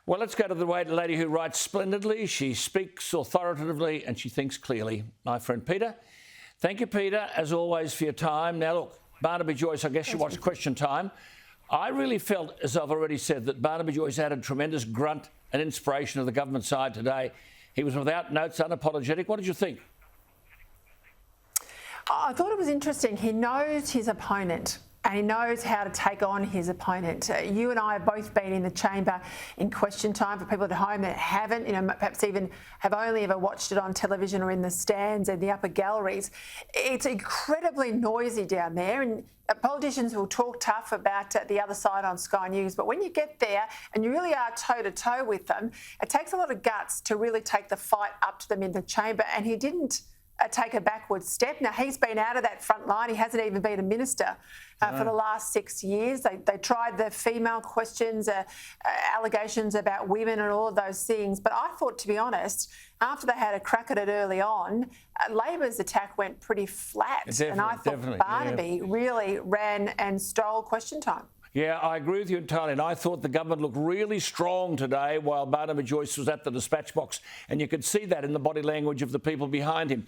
Well, let's go to the lady who writes splendidly. She speaks authoritatively and she thinks clearly. My friend Peta. Thank you, Peta, as always, for your time. Now, look, Barnaby Joyce, I guess you watched Question Time. I really felt, as I've already said, that Barnaby Joyce added tremendous grunt and inspiration to the government side today. He was without notes, unapologetic. What did you think? I thought it was interesting. He knows his opponent and he knows how to take on his opponent. You and I have both been in the chamber in Question Time. For people at home that haven't, perhaps even have only ever watched it on television or in the stands and the upper galleries, it's incredibly noisy down there, and politicians will talk tough about the other side on Sky News, but when you get there and you really are toe-to-toe with them, it takes a lot of guts to really take the fight up to them in the chamber, and he didn't take a backward step. Now, he's been out of that front line. He hasn't even been a minister for the last 6 years. They tried the female questions, allegations about women and all of those things. But I thought, to be honest, after they had a crack at it early on, Labor's attack went pretty flat. And I thought Barnaby really ran and stole Question Time. Yeah, I agree with you entirely. And I thought the government looked really strong today while Barnaby Joyce was at the dispatch box. And you could see that in the body language of the people behind him.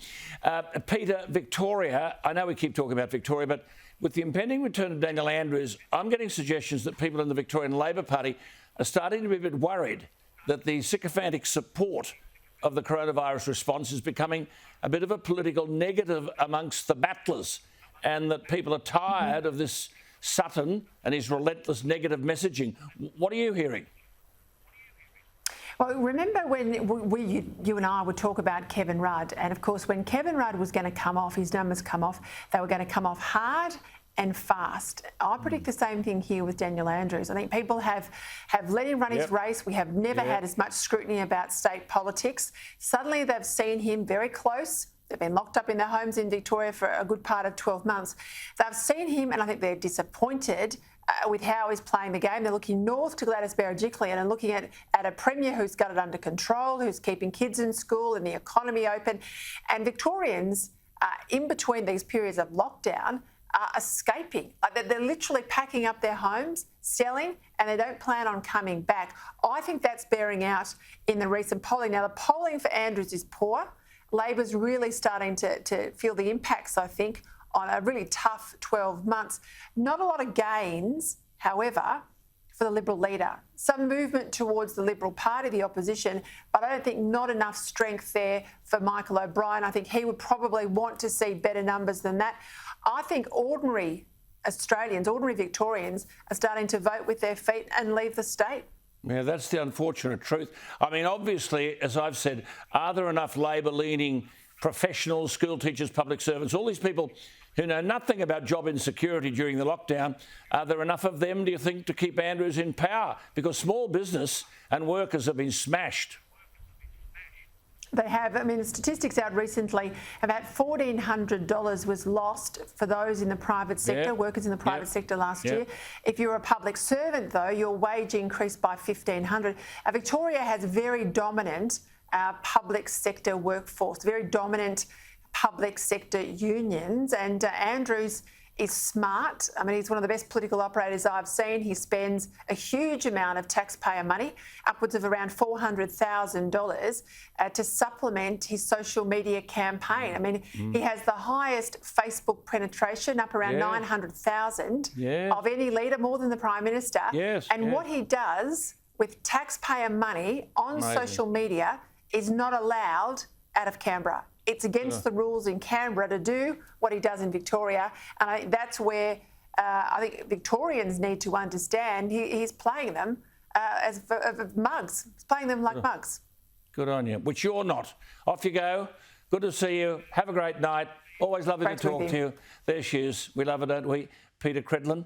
Peta, Victoria, I know we keep talking about Victoria, but with the impending return of Daniel Andrews, I'm getting suggestions that people in the Victorian Labor Party are starting to be a bit worried that the sycophantic support of the coronavirus response is becoming a bit of a political negative amongst the battlers, and that people are tired of this Sutton and his relentless negative messaging. What are you hearing? Well, remember when you and I would talk about Kevin Rudd, and of course when Kevin Rudd was going to come off, his numbers come off, they were going to come off hard and fast. I predict the same thing here with Daniel Andrews. I think people have let him run his race. We have never had as much scrutiny about state politics. Suddenly they've seen him very close. They've been locked up in their homes in Victoria for a good part of 12 months. They've seen him, and I think they're disappointed with how he's playing the game. They're looking north to Gladys Berejiklian and looking at a premier who's got it under control, who's keeping kids in school and the economy open. And Victorians, in between these periods of lockdown, are escaping. They're literally packing up their homes, selling, and they don't plan on coming back. I think that's bearing out in the recent polling. Now, the polling for Andrews is poor. Labor's really starting to feel the impacts, I think, on a really tough 12 months. Not a lot of gains, however, for the Liberal leader. Some movement towards the Liberal Party, the opposition, but I don't think not enough strength there for Michael O'Brien. I think he would probably want to see better numbers than that. I think ordinary Australians, ordinary Victorians are starting to vote with their feet and leave the state. Yeah, that's the unfortunate truth. I mean, obviously, as I've said, are there enough Labor-leaning professionals, school teachers, public servants, all these people who know nothing about job insecurity during the lockdown? Are there enough of them, do you think, to keep Andrews in power? Because small business and workers have been smashed. They have. I mean, the statistics out recently, about $1,400 was lost for those in the private sector, workers in the private sector last year. If you're a public servant, though, your wage increased by $1,500. Victoria has very dominant public sector workforce, very dominant public sector unions, and Andrews is smart. I mean, he's one of the best political operators I've seen. He spends a huge amount of taxpayer money, upwards of around $400,000, to supplement his social media campaign. I mean, he has the highest Facebook penetration, up around 900,000 of any leader, more than the Prime Minister. And what he does with taxpayer money on social media is not allowed out of Canberra. It's against the rules in Canberra to do what he does in Victoria, and I think that's where I think Victorians need to understand he's playing them as mugs. He's playing them like mugs. Good on you, which you're not. Off you go. Good to see you. Have a great night. Always lovely to talk to you. There she is. We love her, don't we? Peta Credlin.